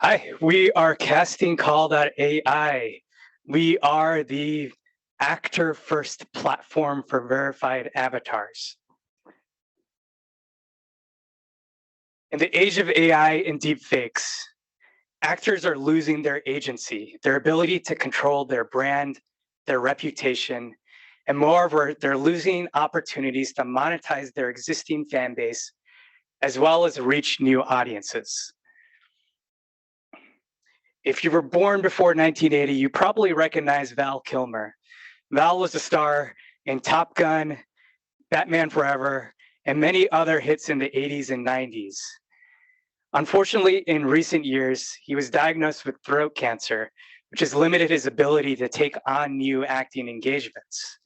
Hi, we are CastingCall.ai. We are the actor-first platform for verified avatars. In the age of AI and deepfakes, actors are losing their agency, their ability to control their brand, their reputation, and moreover, they're losing opportunities to monetize their existing fan base, as well as reach new audiences. If you were born before 1980, you probably recognize Val Kilmer. Val was a star in Top Gun, Batman Forever, and many other hits in the 80s and 90s. Unfortunately, in recent years, he was diagnosed with throat cancer, which has limited his ability to take on new acting engagements.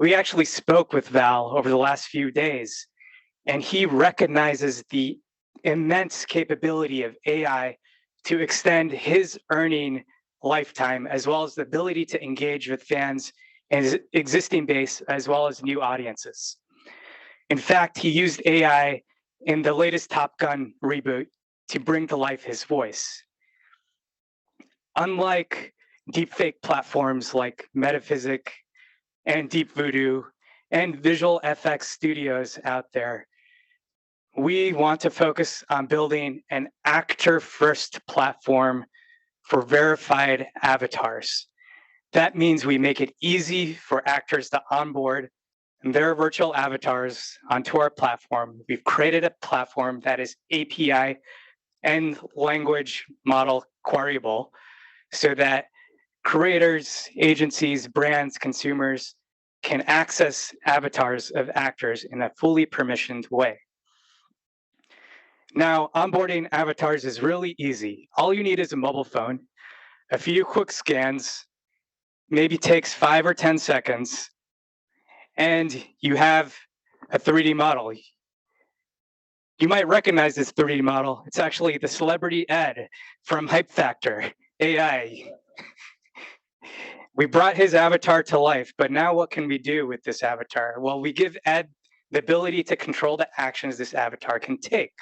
We actually spoke with Val over the last few days, and he recognizes the immense capability of AI to extend his earning lifetime, as well as the ability to engage with fans and his existing base, as well as new audiences. In fact, he used AI in the latest Top Gun reboot to bring to life his voice. Unlike deepfake platforms like Metaphysic and Deep Voodoo and visual FX studios out there, we want to focus on building an actor-first platform for verified avatars. That means we make it easy for actors to onboard their virtual avatars onto our platform. We've created a platform that is API and language model queryable so that creators, agencies, brands, consumers can access avatars of actors in a fully permissioned way. Now, onboarding avatars is really easy. All you need is a mobile phone, a few quick scans, maybe takes 5 or 10 seconds, and you have a 3D model. You might recognize this 3D model. It's actually the celebrity Ed from Hype Factor AI. We brought his avatar to life, but now what can we do with this avatar? Well, we give Ed the ability to control the actions this avatar can take.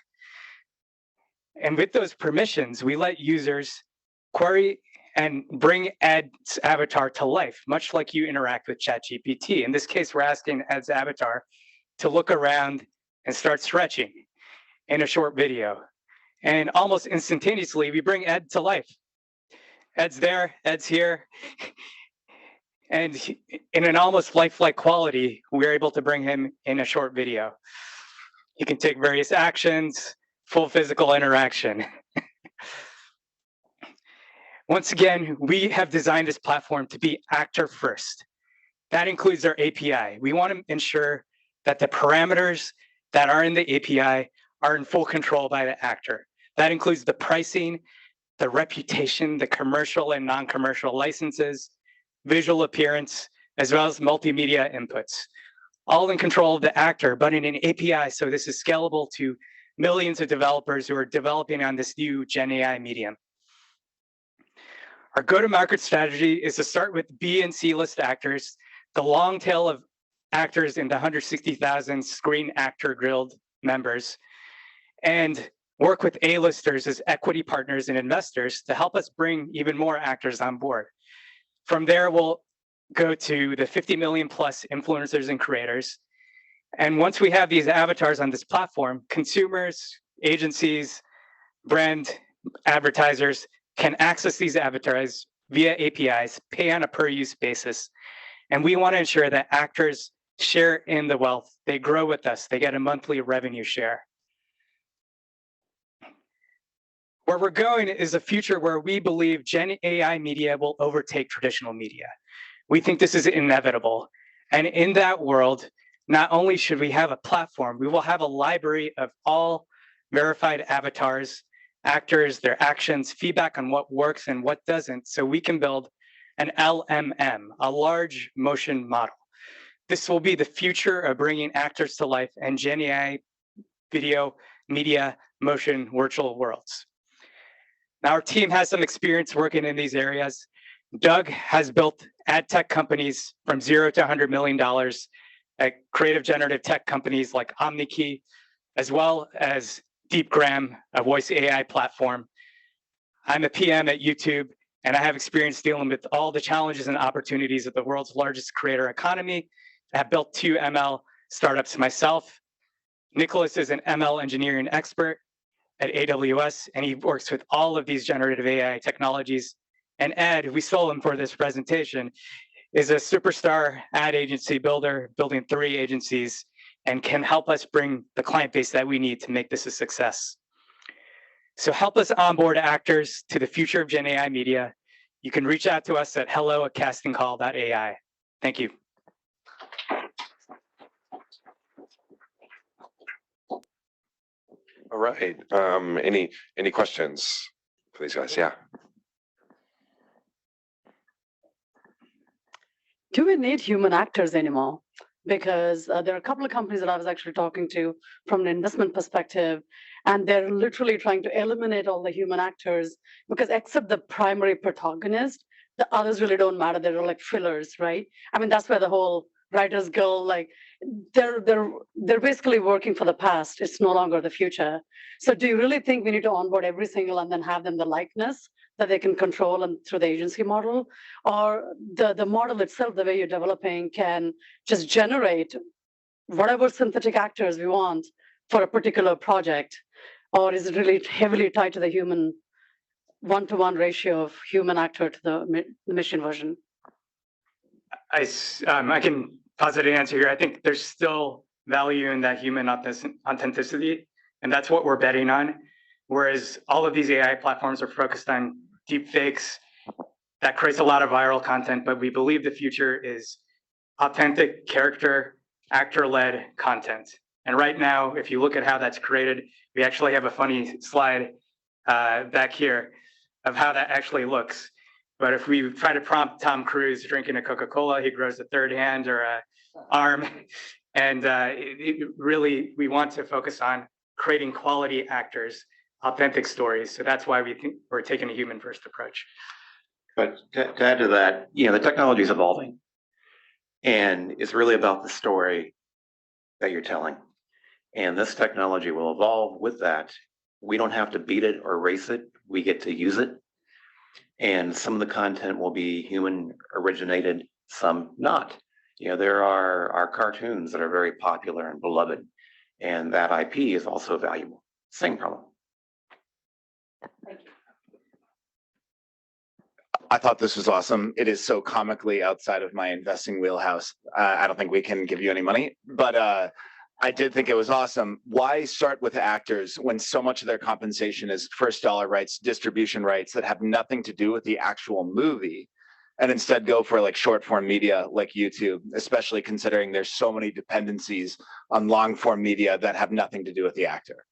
And with those permissions, we let users query and bring Ed's avatar to life, much like you interact with ChatGPT. In this case, we're asking Ed's avatar to look around and start stretching in a short video. And almost instantaneously, we bring Ed to life. Ed's there, Ed's here. And in an almost lifelike quality, we're able to bring him in a short video. He can take various actions, full physical interaction. Once again, we have designed this platform to be actor first. That includes our API. We want to ensure that the parameters that are in the API are in full control by the actor. That includes the pricing, the reputation, the commercial and non-commercial licenses, visual appearance, as well as multimedia inputs, all in control of the actor, but in an API, so this is scalable to millions of developers who are developing on this new Gen AI medium. Our go-to-market strategy is to start with B and C list actors, the long tail of actors in the 160,000 Screen Actor Guild members, and work with A-listers as equity partners and investors to help us bring even more actors on board. From there, we'll go to the 50 million plus influencers and creators. And once we have these avatars on this platform, consumers, agencies, brand advertisers can access these avatars via APIs, pay on a per-use basis. And we want to ensure that actors share in the wealth. They grow with us. They get a monthly revenue share. Where we're going is a future where we believe Gen AI media will overtake traditional media. We think this is inevitable. And in that world, not only should we have a platform, we will have a library of all verified avatars, actors, their actions, feedback on what works and what doesn't, so we can build an LMM, a large motion model. This will be the future of bringing actors to life and Gen AI video, media, motion, virtual worlds. Now, our team has some experience working in these areas. Doug has built ad tech companies from $0 to $100 million at creative generative tech companies like OmniKey, as well as DeepGram, a voice AI platform. I'm a PM at YouTube, and I have experience dealing with all the challenges and opportunities of the world's largest creator economy. I have built 2 ML startups myself. Nicholas is an ML engineering expert at AWS, and he works with all of these generative AI technologies. And Ed, we stole him for this presentation, is a superstar ad agency builder, building 3 agencies, and can help us bring the client base that we need to make this a success. So help us onboard actors to the future of Gen AI media. You can reach out to us at hello@castingcall.ai. Thank you. All right. Any questions for these guys? Yeah. Do we need human actors anymore? Because there are a couple of companies that I was actually talking to from an investment perspective, and they're literally trying to eliminate all the human actors because except the primary protagonist, the others really don't matter. They're like fillers, right? I mean, that's where the whole writers go, like they're basically working for the past. It's no longer the future. So do you really think we need to onboard every single and then have them the likeness that they can control and through the agency model? Or the model itself, the way you're developing, can just generate whatever synthetic actors we want for a particular project? Or is it really heavily tied to the human one-to-one ratio of human actor to the machine version? I can positively answer here. I think there's still value in that human authenticity, and that's what we're betting on. Whereas all of these AI platforms are focused on deep fakes. That creates a lot of viral content, but we believe the future is authentic character, actor-led content. And right now, if you look at how that's created, we actually have a funny slide back here of how that actually looks. But if we try to prompt Tom Cruise drinking a Coca-Cola, he grows a third hand or an arm. And really, we want to focus on creating quality actors, authentic stories. So that's why we think we're taking a human-first approach. But to add to that, the technology is evolving, and it's really about the story that you're telling. And this technology will evolve with that. We don't have to beat it or race it. We get to use it. And some of the content will be human originated, some not. There are cartoons that are very popular and beloved, and that IP is also valuable. Same problem. Thank you. I thought this was awesome. It is so comically outside of my investing wheelhouse. I don't think we can give you any money, but I did think it was awesome. Why start with actors when so much of their compensation is first dollar rights, distribution rights that have nothing to do with the actual movie, and instead go for like short form media like YouTube, especially considering there's so many dependencies on long form media that have nothing to do with the actor?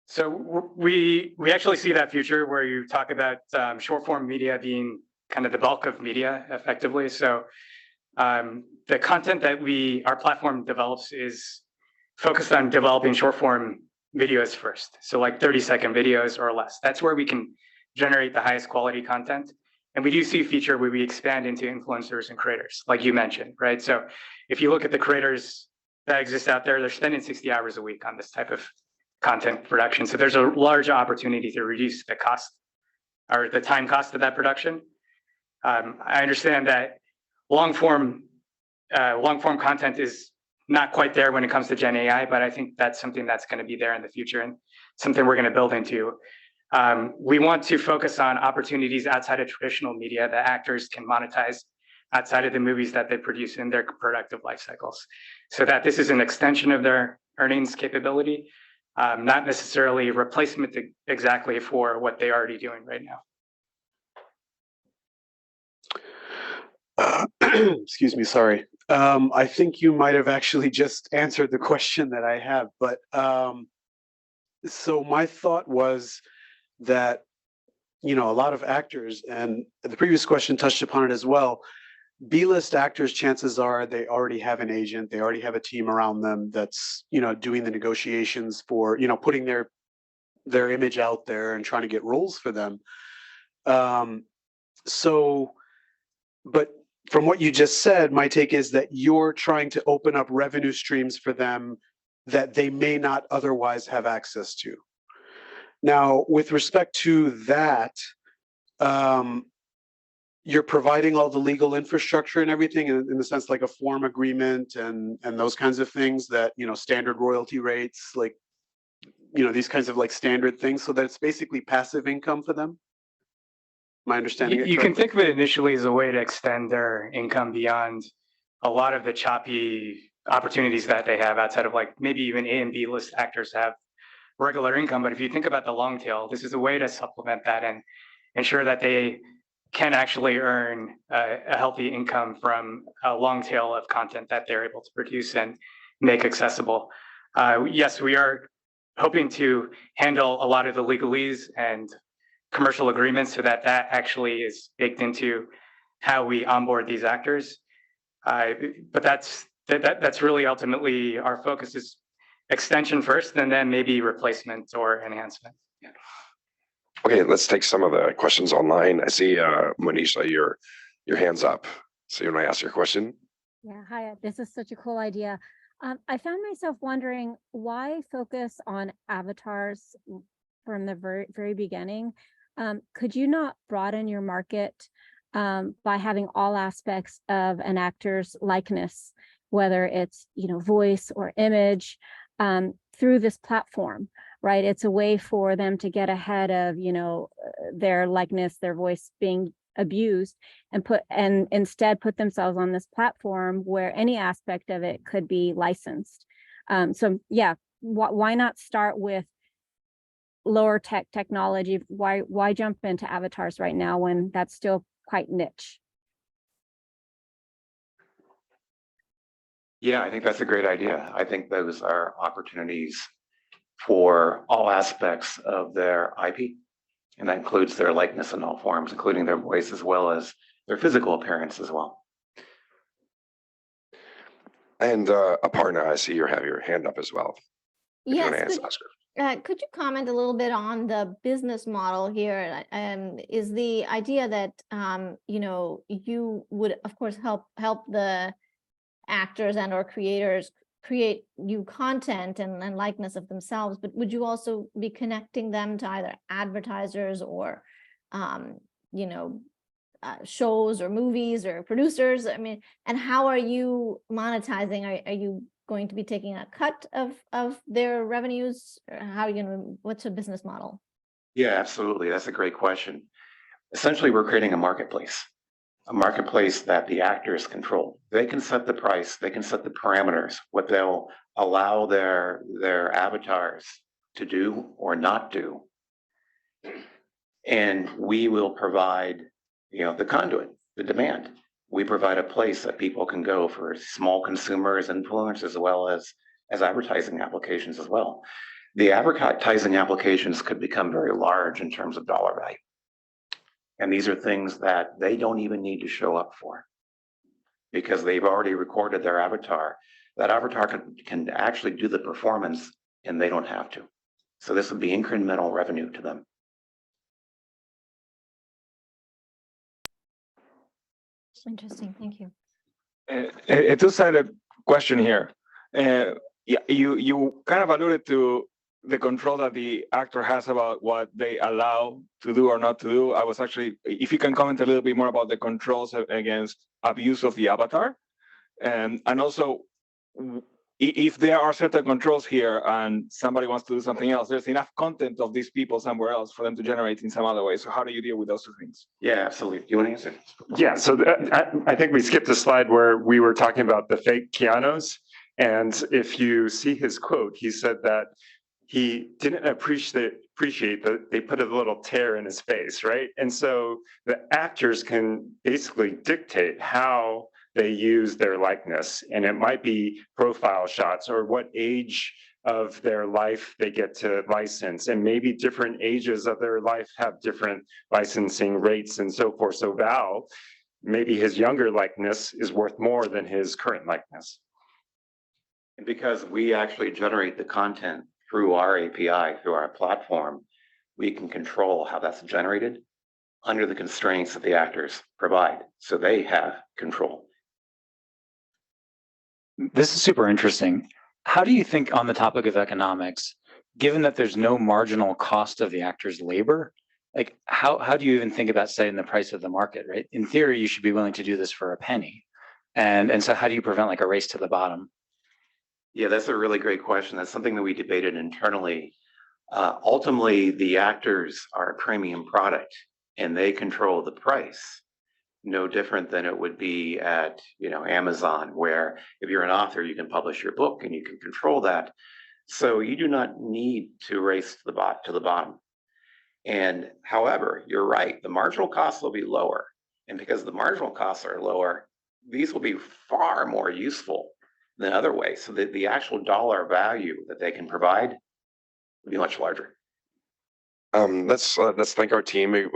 So we actually see that future where you talk about short form media being kind of the bulk of media effectively. So the content that our platform develops is focused on developing short form videos first. So like 30-second videos or less. That's where we can generate the highest quality content. And we do see a feature where we expand into influencers and creators, like you mentioned, right? So if you look at the creators that exist out there, they're spending 60 hours a week on this type of content production. So there's a large opportunity to reduce the cost or the time cost of that production. I understand that long form content is not quite there when it comes to Gen AI, but I think that's something that's going to be there in the future and something we're going to build into. We want to focus on opportunities outside of traditional media that actors can monetize outside of the movies that they produce in their productive life cycles, so that this is an extension of their earnings capability, not necessarily a replacement exactly for what they're already doing right now. Excuse me, sorry. I think you might have actually just answered the question that I have, but so my thought was that, a lot of actors, and the previous question touched upon it as well, B-list actors, chances are they already have an agent, they already have a team around them that's, doing the negotiations for, putting their image out there and trying to get roles for them. But from what you just said, my take is that you're trying to open up revenue streams for them that they may not otherwise have access to. Now, with respect to that, you're providing all the legal infrastructure and everything in the sense like a form agreement and those kinds of things that, standard royalty rates, like, these kinds of like standard things, so that it's basically passive income for them. Am I understanding it You can correctly? think of it initially as a way to extend their income beyond a lot of the choppy opportunities that they have outside of like maybe even A and B list actors have regular income. But if you think about the long tail, this is a way to supplement that and ensure that they can actually earn a healthy income from a long tail of content that they're able to produce and make accessible. Yes, we are hoping to handle a lot of the legalese and commercial agreements so that actually is baked into how we onboard these actors. But that's really ultimately our focus is extension first, and then maybe replacement or enhancement. Yeah. Okay, let's take some of the questions online. I see, Monisha, your hand's up. So you want to ask your question? Yeah, hi, this is such a cool idea. I found myself wondering why focus on avatars from the very beginning. Could you not broaden your market by having all aspects of an actor's likeness, whether it's voice or image, through this platform, right? It's a way for them to get ahead of their likeness, their voice being abused, and instead put themselves on this platform where any aspect of it could be licensed. So yeah, why not start with lower technology? Why jump into avatars right now when that's still quite niche? Yeah, I think that's a great idea. I think those are opportunities for all aspects of their IP. And that includes their likeness in all forms, including their voice as well as their physical appearance as well. And Aparna, I see you have your hand up as well. If you want to Yes, ask her. could you comment a little bit on the business model here? Is the idea that you would, of course, help the actors and or creators create new content and likeness of themselves, but would you also be connecting them to either advertisers or shows or movies or producers? I mean, and how are you monetizing? Are you going to be taking a cut of their revenues? Or how are you going to, what's your business model? Yeah, absolutely. That's a great question. Essentially, we're creating a marketplace that the actors control. They can set the price, they can set the parameters, what they'll allow their avatars to do or not do. And we will provide, the conduit, the demand. We provide a place that people can go for small consumers, influencers, as well as advertising applications as well. The advertising applications could become very large in terms of dollar value. And these are things that they don't even need to show up for because they've already recorded their avatar. That avatar can actually do the performance and they don't have to. So this would be incremental revenue to them. Interesting, thank you. A two-sided question here. Yeah, you kind of alluded to the control that the actor has about what they allow to do or not to do. I was actually, if you can comment a little bit more about the controls against abuse of the avatar, and also if there are certain controls here and somebody wants to do something else, there's enough content of these people somewhere else for them to generate in some other way. So how do you deal with those two things? Yeah, absolutely. You want to answer? Yeah, so I think we skipped a slide where we were talking about the fake Keanu's. And if you see his quote, he said that he didn't appreciate that they put a little tear in his face, right? And so the actors can basically dictate how they use their likeness. And it might be profile shots or what age of their life they get to license. And maybe different ages of their life have different licensing rates and so forth. So Val, maybe his younger likeness is worth more than his current likeness. And because we actually generate the content through our API, through our platform, we can control how that's generated under the constraints that the actors provide. So they have control. This is super interesting. How do you think, on the topic of economics, given that there's no marginal cost of the actor's labor, like how do you even think about setting the price of the market, right? In theory, you should be willing to do this for a penny. And so how do you prevent like a race to the bottom? Yeah, that's a really great question. That's something that we debated internally. Ultimately, the actors are a premium product and they control the price. No different than it would be at, Amazon, where if you're an author, you can publish your book and you can control that. So you do not need to race to the bottom. And however, you're right, the marginal costs will be lower. And because the marginal costs are lower, these will be far more useful than other ways. So that the actual dollar value that they can provide will be much larger. Let's thank our team. We